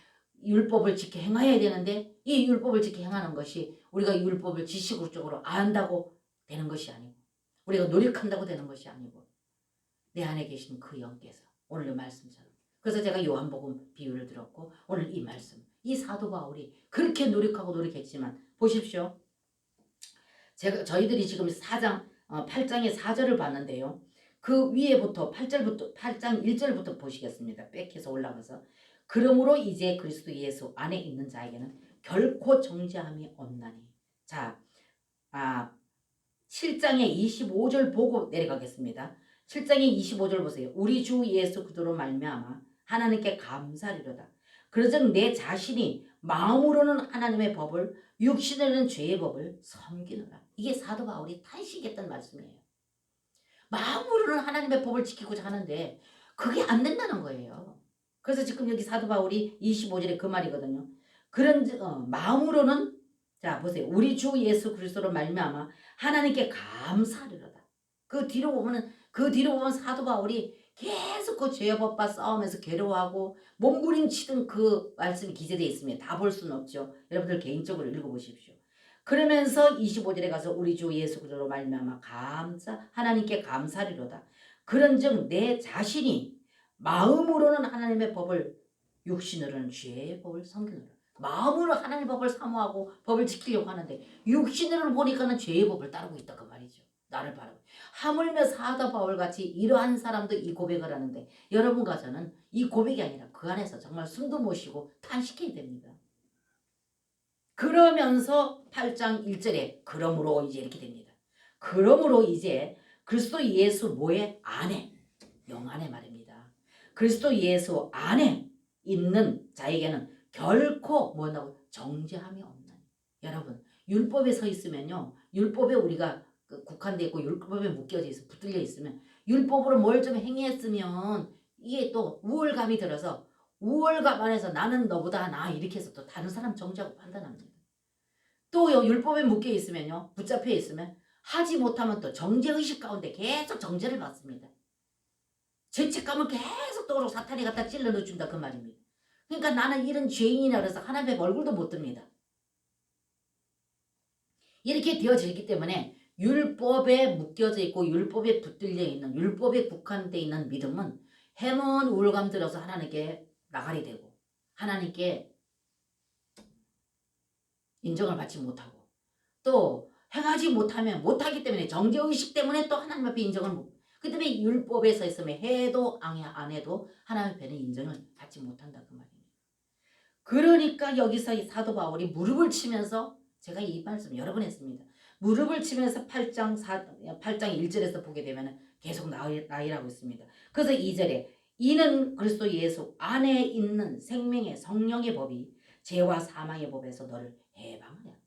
율법을 지켜 행해야 되는데, 이 율법을 지켜 행하는 것이 우리가 율법을 지식적으로 안다고 되는 것이 아니고, 우리가 노력한다고 되는 것이 아니고, 내 안에 계신 그 영께서 오늘 말씀처럼, 그래서 제가 요한복음 비유를 들었고 오늘 이 말씀, 이 사도 바울이 그렇게 노력했지만 보십시오. 저희들이 지금 8장의 4절을 봤는데요. 그 위에부터 8장 1절부터 보시겠습니다. 빽해서 올라가서, 그러므로 이제 그리스도 예수 안에 있는 자에게는 결코 정죄함이 없나니. 자, 7장의 25절 보고 내려가겠습니다. 7장의 25절 보세요. 우리 주 예수 그리스도로 말미암아 하나님께 감사리로다. 그러즉 내 자신이 마음으로는 하나님의 법을, 육신으로는 죄의 법을 섬기노라. 이게 사도 바울이 탄식했던 말씀이에요. 마음으로는 하나님의 법을 지키고자 하는데 그게 안 된다는 거예요. 그래서 지금 여기 사도 바울이 25절에 그 말이거든요. 마음으로는, 자 보세요. 우리 주 예수 그리스도로 말미암아 하나님께 감사하리로다. 그 뒤로 보면 사도 바울이 계속 그 죄의 법과 싸우면서 괴로워하고 몸부림치던 그 말씀이 기재되어 있습니다. 다 볼 수는 없죠. 여러분들 개인적으로 읽어보십시오. 그러면서 25절에 가서 우리 주 예수 그리스도로 말미암아 하나님께 감사하리로다. 그런즉 내 자신이 마음으로는 하나님의 법을, 육신으로는 죄의 법을 섬기노라. 마음으로 하나님의 법을 사모하고 법을 지키려고 하는데 육신으로 보니까는 죄의 법을 따르고 있다 그 말이죠. 나를 바라고. 하물며 사도 바울같이 이러한 사람도 이 고백을 하는데, 여러분과 저는 이 고백이 아니라 그 안에서 정말 숨도 못 쉬고 탄식해야 됩니다. 그러면서 8장 1절에 그러므로 이제 이렇게 됩니다. 그러므로 이제 그리스도 예수 뭐의 안에, 영 안에 말입니다. 그리스도 예수 안에 있는 자에게는 결코 뭐라고 정죄함이 없나니. 여러분, 율법에 서 있으면요, 율법에 우리가 국한되어 있고 율법에 묶여져 있어 붙들려 있으면, 율법으로 뭘 좀 행했으면 이게 또 우월감이 들어서 우월감 안에서 나는 너보다 나 이렇게 해서 또 다른 사람 정죄하고 판단합니다. 또 율법에 묶여 있으면요, 붙잡혀 있으면 하지 못하면 또 정죄의식 가운데 계속 정죄를 받습니다. 죄책감을 계속 떠오르고 사탄이 갖다 찔러 넣어준다 그 말입니다. 그러니까 나는 이런 죄인이라 그래서 하나님의 얼굴도 못 듭니다. 이렇게 되어지기 때문에 율법에 묶여져 있고 율법에 붙들려 있는, 율법에 국한되어 있는 믿음은 해먼 우울감 들어서 하나님께 나가리 되고 하나님께 인정을 받지 못하고, 또 행하지 못하기 때문에 정죄의식 때문에 또 하나님 앞에 인정을 못, 그 때문에 율법에 서 있으면 해도 안 해도 하나님 앞에는 인정을 받지 못한다 그 말입니다. 그러니까 여기서 이 사도 바울이 무릎을 치면서 제가 이 말씀 여러 번 했습니다. 무릎을 치면서 8장 1절에서 보게 되면 계속 나이라고 있습니다. 그래서 2절에 이는 그리스도 예수 안에 있는 생명의 성령의 법이 죄와 사망의 법에서 너를 해방하냐.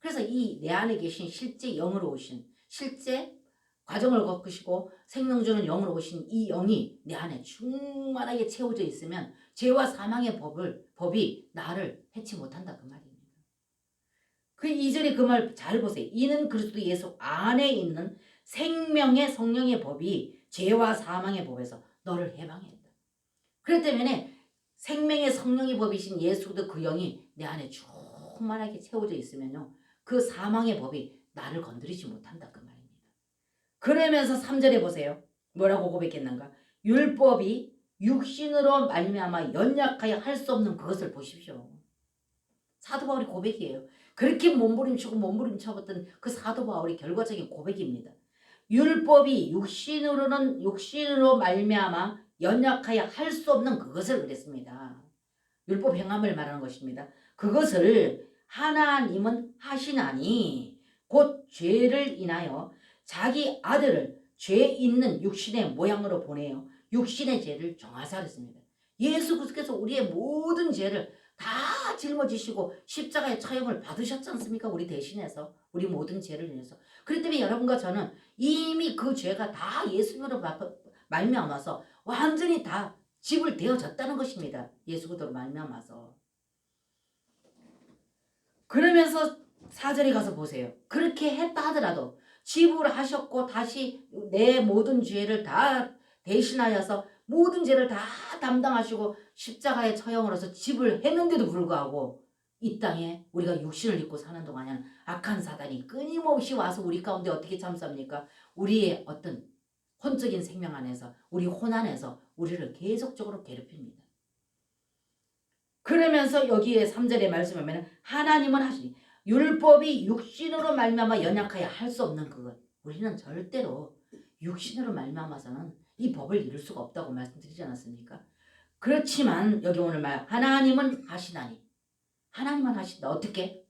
그래서 이 내 안에 계신 실제 영으로 오신 실제 과정을 겪으시고 생명 주는 영으로 오신 이 영이 내 안에 충만하게 채워져 있으면 죄와 사망의 법이 나를 해치 못한다 그 말입니다. 그 2절에 그 말 잘 보세요. 이는 그리스도 예수 안에 있는 생명의 성령의 법이 죄와 사망의 법에서 너를 해방했다. 그렇기 때문에 생명의 성령의 법이신 예수 그리스도 그 영이 내 안에 충만하게 채워져 있으면요. 그 사망의 법이 나를 건드리지 못한다 그 말입니다. 그러면서 3절에 보세요. 뭐라고 고백했는가? 율법이 육신으로 말미암아 연약하여 할 수 없는 그것을 보십시오. 사도 바울의 고백이에요. 그렇게 몸부림쳐봤던 그 사도 바울의 결과적인 고백입니다. 율법이 육신으로 말미암아 연약하여 할 수 없는 그것을 그랬습니다. 율법 행함을 말하는 것입니다. 그것을 하나님은 하시나니 곧 죄를 인하여 자기 아들을 죄 있는 육신의 모양으로 보내요. 육신의 죄를 정하사 그랬습니다. 예수 그리스도께서 우리의 모든 죄를 다 짊어지시고 십자가의 처형을 받으셨지 않습니까? 우리 대신해서 우리 모든 죄를 인해서. 그렇기 때문에 여러분과 저는 이미 그 죄가 다 예수님으로 말미암아서 완전히 다 지불되어졌다는 것입니다. 예수 그리스도로 말미암아서. 그러면서 4절에 가서 보세요. 그렇게 했다 하더라도 지불하셨고 다시 내 모든 죄를 다 대신하여서 모든 죄를 다 담당하시고 십자가의 처형으로서 지불했는데도 불구하고 이 땅에 우리가 육신을 입고 사는 동안에는 악한 사단이 끊임없이 와서 우리 가운데 어떻게 참습니까? 우리의 어떤 혼적인 생명 안에서 우리 혼 안에서 우리를 계속적으로 괴롭힙니다. 그러면서 여기에 3절에 말씀하면 하나님은 하시니 율법이 육신으로 말미암아 연약하여 할 수 없는 그것. 우리는 절대로 육신으로 말미암아서는 이 법을 이룰 수가 없다고 말씀드리지 않았습니까? 그렇지만 여기 오늘 말 하나님은 하시나니 하나님은 하신다. 어떻게?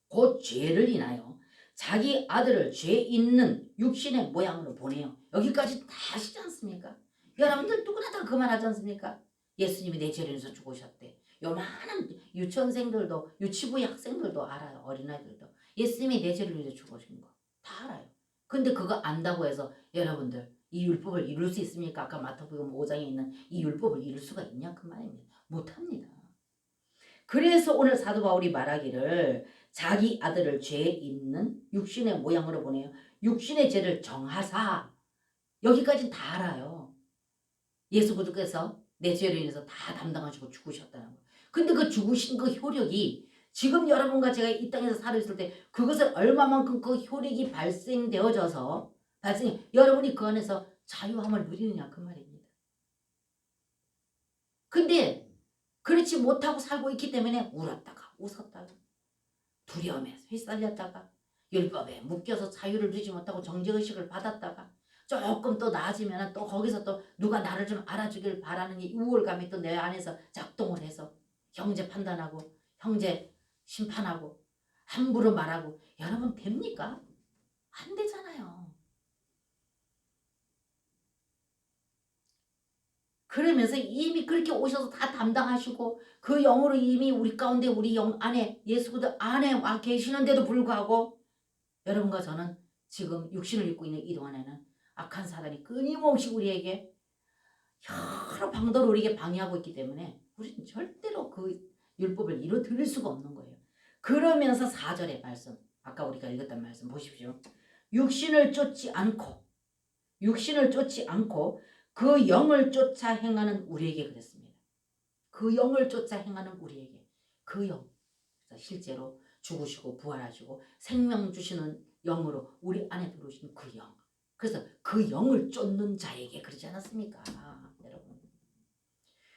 곧 죄를 인하여 자기 아들을 죄 있는 육신의 모양으로 보내요. 여기까지 다 하시지 않습니까? 여러분들 누구나 다 그 말 하지 않습니까? 예수님이 내 죄를 위해서 죽으셨대. 요만한 유치원생들도 유치부의 학생들도 알아요. 어린아이들도. 예수님이 내 죄를 위해서 죽으신 거 다 알아요. 근데 그거 안다고 해서 여러분들 이 율법을 이룰 수 있습니까? 아까 마태복음 5장에 있는 이 율법을 이룰 수가 있냐 그 말입니다. 못합니다. 그래서 오늘 사도 바울이 말하기를 자기 아들을 죄 있는 육신의 모양으로 보내요. 육신의 죄를 정하사. 여기까지 다 알아요. 예수 그리스도께서 내 죄로 인해서 다 담당하시고 죽으셨다는 거. 근데 그 죽으신 그 효력이 지금 여러분과 제가 이 땅에서 살아있을 때 그것을 얼마만큼 그 효력이 발생되어져서 여러분이 그 안에서 자유함을 누리느냐 그 말입니다. 근데 그렇지 못하고 살고 있기 때문에 울었다가 웃었다가 두려움에 휘말렸다가 율법에 묶여서 자유를 누리지 못하고 정죄의식을 받았다가 조금 또 나아지면 또 거기서 또 누가 나를 좀 알아주길 바라는 이 우월감이 또 내 안에서 작동을 해서 형제 판단하고 형제 심판하고 함부로 말하고 여러분 됩니까? 안 되잖아요. 그러면서 이미 그렇게 오셔서 다 담당하시고 그 영으로 이미 우리 가운데 우리 영 안에 예수 그리스도 안에 와 계시는데도 불구하고 여러분과 저는 지금 육신을 입고 있는 이 동안에는 악한 사단이 끊임없이 우리에게 여러 방도로 우리에게 방해하고 있기 때문에 우리는 절대로 그 율법을 이루어드릴 수가 없는 거예요. 그러면서 4절의 말씀 아까 우리가 읽었던 말씀 보십시오. 육신을 쫓지 않고 그 영을 쫓아 행하는 우리에게 그랬습니다. 그 영을 쫓아 행하는 우리에게 그 영 실제로 죽으시고 부활하시고 생명 주시는 영으로 우리 안에 들어오신 그 영. 그래서 그 영을 쫓는 자에게 그러지 않았습니까? 여러분.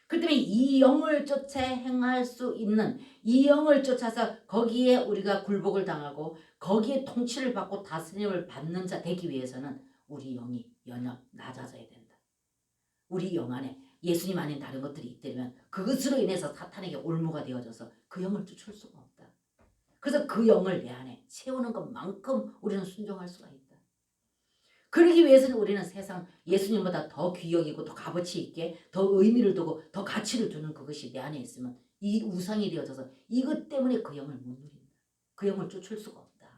그 때문에 이 영을 쫓아 행할 수 있는 이 영을 쫓아서 거기에 우리가 굴복을 당하고 거기에 통치를 받고 다스림을 받는 자 되기 위해서는 우리 영이 낮아져야 된다. 우리 영 안에 예수님 아닌 다른 것들이 있다면 그것으로 인해서 사탄에게 올무가 되어져서 그 영을 쫓을 수가 없다. 그래서 그 영을 내 안에 채우는 것만큼 우리는 순종할 수가 있다. 그러기 위해서는 우리는 세상 예수님보다 더 귀여기고 더 값어치 있게 더 의미를 두고 더 가치를 두는 그것이 내 안에 있으면 이 우상이 되어져서 이것 때문에 그 영을 못 누린다. 그 영을 쫓을 수가 없다.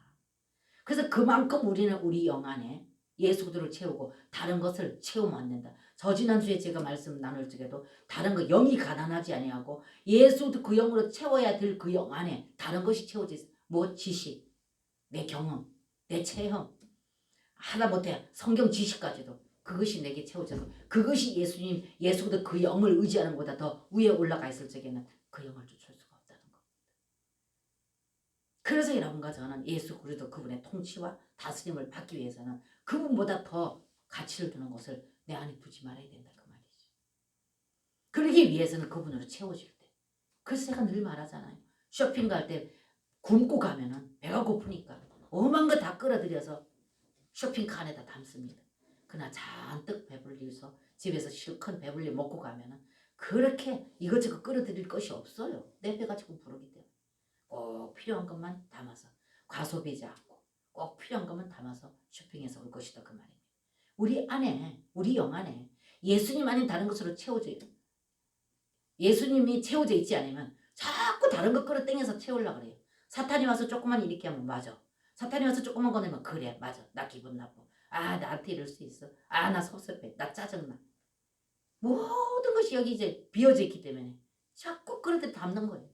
그래서 그만큼 우리는 우리 영 안에 예수 그리스도를 채우고 다른 것을 채우면 안 된다. 저지난주에 제가 말씀 나눌 적에도 다른 거 영이 가난하지 아니하고 예수도 그 영으로 채워야 될 그 영 안에 다른 것이 채워져 있어. 뭐 지식, 내 경험, 내 체험, 하다못해 성경 지식까지도 그것이 내게 채워져서 그것이 예수님 예수 그리스도 그 영을 의지하는 것보다 더 위에 올라가 있을 적에는 그 영을 쫓을 수가 없다는 거. 그래서 여러분과 저는 예수 그리스도 그분의 통치와 다스림을 받기 위해서는 그분보다 더 가치를 두는 것을 내 안에 두지 말아야 된다 그 말이지. 그러기 위해서는 그분으로 채워질 때. 그래서 제가 늘 말하잖아요. 쇼핑 갈 때 굶고 가면은 배가 고프니까 오만 거 다 끌어들여서 쇼핑카 안에다 담습니다. 그러나 잔뜩 배불리서 집에서 실컷 배불리 먹고 가면은 그렇게 이것저것 끌어들일 것이 없어요. 내 배가 지금 부르기 때문에. 꼭 필요한 것만 담아서 과소비지 않고 꼭 필요한 것만 담아서 쇼핑해서 올 것이다 그 말입니다. 우리 안에 우리 영 안에 예수님 아닌 다른 것으로 채워져 예수님이 채워져 있지 않으면 자꾸 다른 것 끌어당겨서 채우려고 그래요. 사탄이 와서 조금만 이렇게 하면 맞아. 사탄이 와서 조금만 꺼내면 그래 맞아. 나 기분 나빠. 아 나한테 이럴 수 있어. 아 나 섭섭해. 나 짜증나. 모든 것이 여기 이제 비어져 있기 때문에 자꾸 그런데 담는 거예요.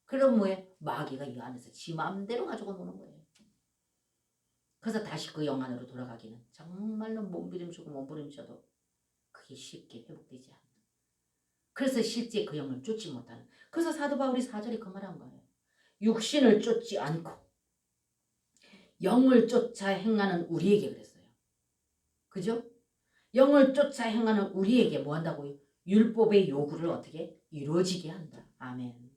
그럼 뭐해? 마귀가 이 안에서 지 마음대로 가지고 노는 거예요. 그래서 다시 그 영 안으로 돌아가기는 정말로 몸부림치고 몸부림쳐도 그게 쉽게 회복되지 않아. 그래서 실제 그 영을 쫓지 못하는. 그래서 사도 바울이 4절에 그 말한 거예요. 육신을 쫓지 않고 영을 쫓아 행하는 우리에게 그랬어요. 그죠? 영을 쫓아 행하는 우리에게 뭐 한다고요? 율법의 요구를 어떻게 이루어지게 한다. 아멘.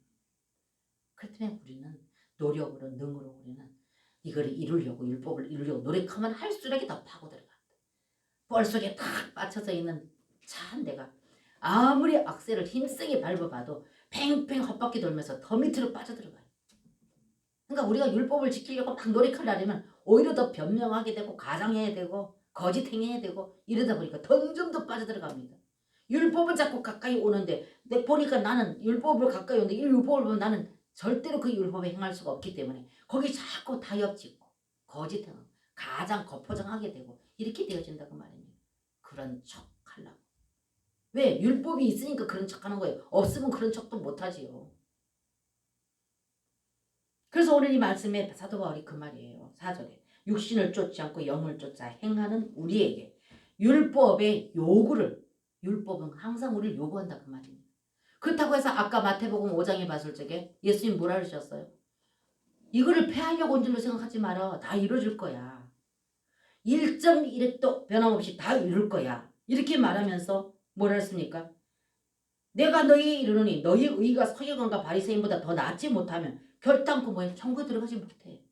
그렇기 때문에 우리는 노력으로 능으로 우리는 이걸 이루려고 율법을 이루려고 노력하면 할수록 더 파고들어간다. 뻘 속에 탁 빠져서 있는 차 한 대가 아무리 악셀을 힘세게 밟아봐도 팽팽 헛바퀴 돌면서 더 밑으로 빠져들어가요. 그러니까 우리가 율법을 지키려고 막 노력하려면 오히려 더 변명하게 되고 가장해야 되고 거짓행해야 되고 이러다 보니까 점점 더 빠져들어갑니다. 율법은 자꾸 가까이 오는데 보니까 나는 율법을 가까이 오는데 이 율법을 보면 나는 절대로 그 율법에 행할 수가 없기 때문에 거기 자꾸 타협짓고 거짓하고 가장 거포장하게 되고 이렇게 되어진다고 말입니다. 그런 척 하려고. 왜? 율법이 있으니까 그런 척 하는 거예요. 없으면 그런 척도 못하지요. 그래서 오늘 이 말씀에 사도 바울이 그 말이에요. 4절에 육신을 쫓지 않고 영을 쫓아 행하는 우리에게 율법의 요구를 율법은 항상 우리를 요구한다 그 말입니다. 그렇다고 해서 아까 마태복음 5장에 봤을 적에 예수님 뭐라 그러셨어요? 이거를 폐하려고 온 줄로 생각하지 마라. 다 이루어질 거야. 1.1획도 변함없이 다 이룰 거야. 이렇게 말하면서 뭐라 했습니까? 내가 너희에 이르노니 너희 의가 서기관과 바리새인보다 더 낫지 못하면 결단코 뭐해? 천국에 들어가지 못해.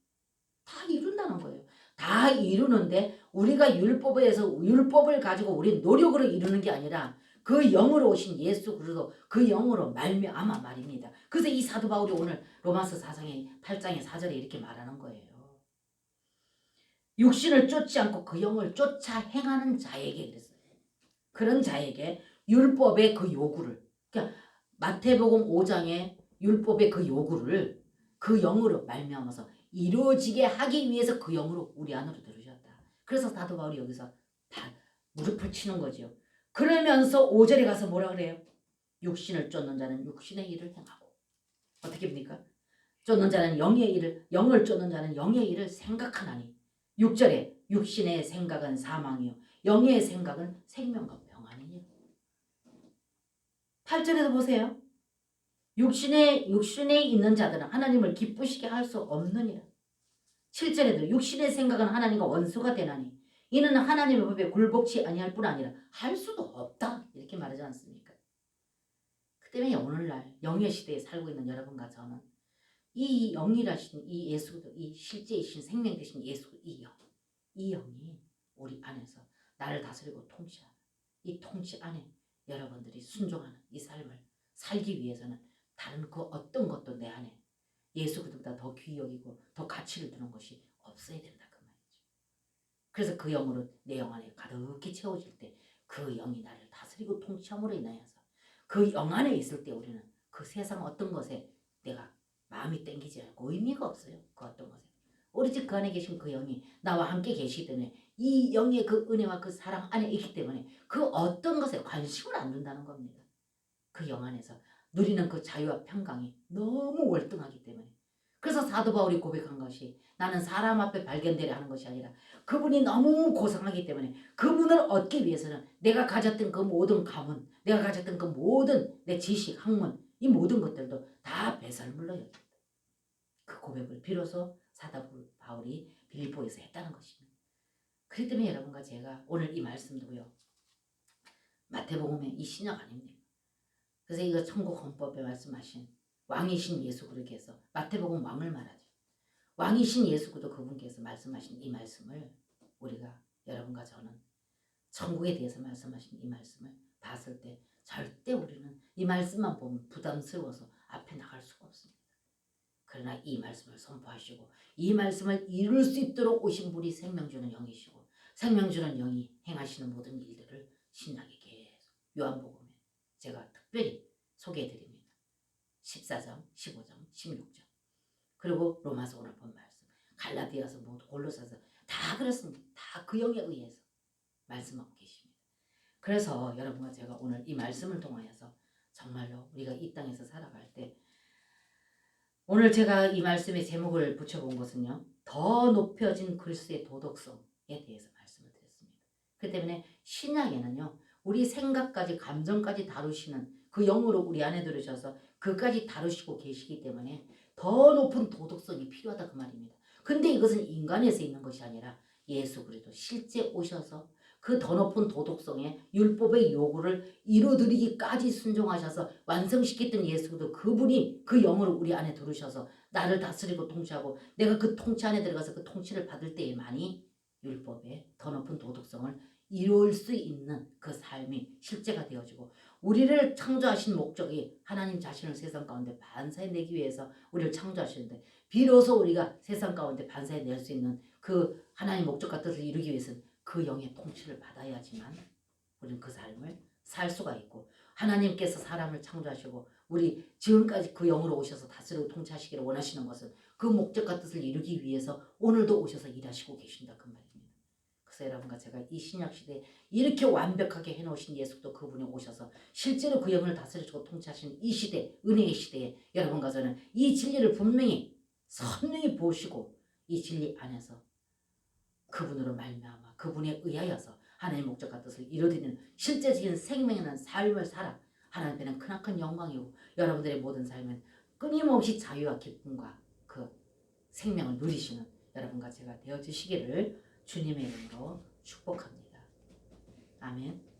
다 이룬다는 거예요. 다 이루는데 우리가 율법에서 율법을 가지고 우리 노력으로 이루는 게 아니라 그 영으로 오신 예수 그리스도 그 영으로 말미암아 말입니다. 그래서 이 사도 바울이 오늘 로마서 4장의 8장의 4절에 이렇게 말하는 거예요. 육신을 쫓지 않고 그 영을 쫓아 행하는 자에게 그랬어요. 그런 자에게 율법의 그 요구를 그러니까 마태복음 5장의 율법의 그 요구를 그 영으로 말미암아서 이루어지게 하기 위해서 그 영으로 우리 안으로 들으셨다. 그래서 사도 바울이 여기서 다 무릎을 치는 거죠. 그러면서 5절에 가서 뭐라 그래요? 육신을 쫓는 자는 육신의 일을 행하고 어떻게 됩니까? 쫓는 자는 영의 일을 영을 쫓는 자는 영의 일을 생각하나니 6절에 육신의 생각은 사망이요 영의 생각은 생명과 평안이니라. 8절에도 보세요. 육신에 있는 자들은 하나님을 기쁘시게 할 수 없느니라. 7절에도 육신의 생각은 하나님과 원수가 되나니 이는 하나님의 법에 굴복치 아니할 뿐 아니라 할 수도 없다. 이렇게 말하지 않습니까? 그 때문에 오늘날 영의 시대에 살고 있는 여러분과 저는 이 영이라신 이 예수, 이 실제이신 생명 되신 예수, 이 영이 우리 안에서 나를 다스리고 통치하는 이 통치 안에 여러분들이 순종하는 이 삶을 살기 위해서는 다른 그 어떤 것도 내 안에 예수 그리스도보다 더 귀히 여기고 더 가치를 두는 것이 없어야 된다 그 말이죠. 그래서 그 영으로 내 영 안에 가득히 채워질 때 그 영이 나를 다스리고 통치함으로 인하여서 그 영 안에 있을 때 우리는 그 세상 어떤 것에 내가 마음이 땡기지 않고 의미가 없어요. 그 어떤 것에. 오로지 그 안에 계신 그 영이 나와 함께 계시기 때문에 이 영의 그 은혜와 그 사랑 안에 있기 때문에 그 어떤 것에 관심을 안 둔다는 겁니다. 그 영 안에서 누리는 그 자유와 평강이 너무 월등하기 때문에. 그래서 사도 바울이 고백한 것이 나는 사람 앞에 발견되려 하는 것이 아니라 그분이 너무 고상하기 때문에 그분을 얻기 위해서는 내가 가졌던 그 모든 가문, 내가 가졌던 그 모든 내 지식, 학문, 이 모든 것들도 다 배설물로 여긴다. 그 고백을 비로소 사도 바울이 빌립보에서 했다는 것입니다. 그렇기 때문에 여러분과 제가 오늘 이 말씀도요. 마태복음의 이 신약 아닙니까? 그래서 이거 천국 헌법에 말씀하신 왕이신 예수 그리스도께서 마태복음 왕을 말하죠. 왕이신 예수 그리스도 그분께서 말씀하신 이 말씀을 우리가 여러분과 저는 천국에 대해서 말씀하신 이 말씀을 봤을 때 절대 우리는 이 말씀만 보면 부담스러워서 앞에 나갈 수가 없습니다. 그러나 이 말씀을 선포하시고 이 말씀을 이룰 수 있도록 오신 분이 생명 주는 영이시고 생명 주는 영이 행하시는 모든 일들을 신약에 계속 요한복음에 제가 특별히 소개해드립니다. 14장, 15장, 16장 그리고 로마서 오늘 본 말씀 갈라디아서 모두 골로새서 다 그렇습니다. 다 그 영에 의해서 말씀하고 계십니다. 그래서 여러분과 제가 오늘 이 말씀을 통하여서 정말로 우리가 이 땅에서 살아갈 때 오늘 제가 이 말씀의 제목을 붙여본 것은요. 더 높여진 그리스도의 도덕성에 대해서 말씀을 드렸습니다. 그 때문에 신약에는요. 우리 생각까지 감정까지 다루시는 그 영으로 우리 안에 들으셔서 그까지 다루시고 계시기 때문에 더 높은 도덕성이 필요하다 그 말입니다. 근데 이것은 인간에서 있는 것이 아니라 예수 그리스도 실제 오셔서 그 더 높은 도덕성의 율법의 요구를 이루어드리기까지 순종하셔서 완성시켰던 예수 그리스도 그분이 그 영으로 우리 안에 들으셔서 나를 다스리고 통치하고 내가 그 통치 안에 들어가서 그 통치를 받을 때에만이 율법의 더 높은 도덕성을 이룰 수 있는 그 삶이 실제가 되어지고 우리를 창조하신 목적이 하나님 자신을 세상 가운데 반사해내기 위해서 우리를 창조하시는데 비로소 우리가 세상 가운데 반사해낼 수 있는 그 하나님 목적과 뜻을 이루기 위해서는 그 영의 통치를 받아야지만 우리는 그 삶을 살 수가 있고 하나님께서 사람을 창조하시고 우리 지금까지 그 영으로 오셔서 다스리고 통치하시기를 원하시는 것은 그 목적과 뜻을 이루기 위해서 오늘도 오셔서 일하시고 계신다 그 말입니다. 그래서 여러분과 제가 이 신약시대에 이렇게 완벽하게 해놓으신 예수도 그분이 오셔서 실제로 그 영을 다스리시고 통치하신 이 시대, 은혜의 시대에 여러분과 저는 이 진리를 분명히 선명히 보시고 이 진리 안에서 그분으로 말미암아 그분에 의하여서 하나님의 목적과 뜻을 이루어드리는 실제적인 생명이라는 삶을 살아 하나님께는 크나큰 영광이고 여러분들의 모든 삶은 끊임없이 자유와 기쁨과 그 생명을 누리시는 여러분과 제가 되어주시기를 주님의 이름으로 축복합니다. 아멘.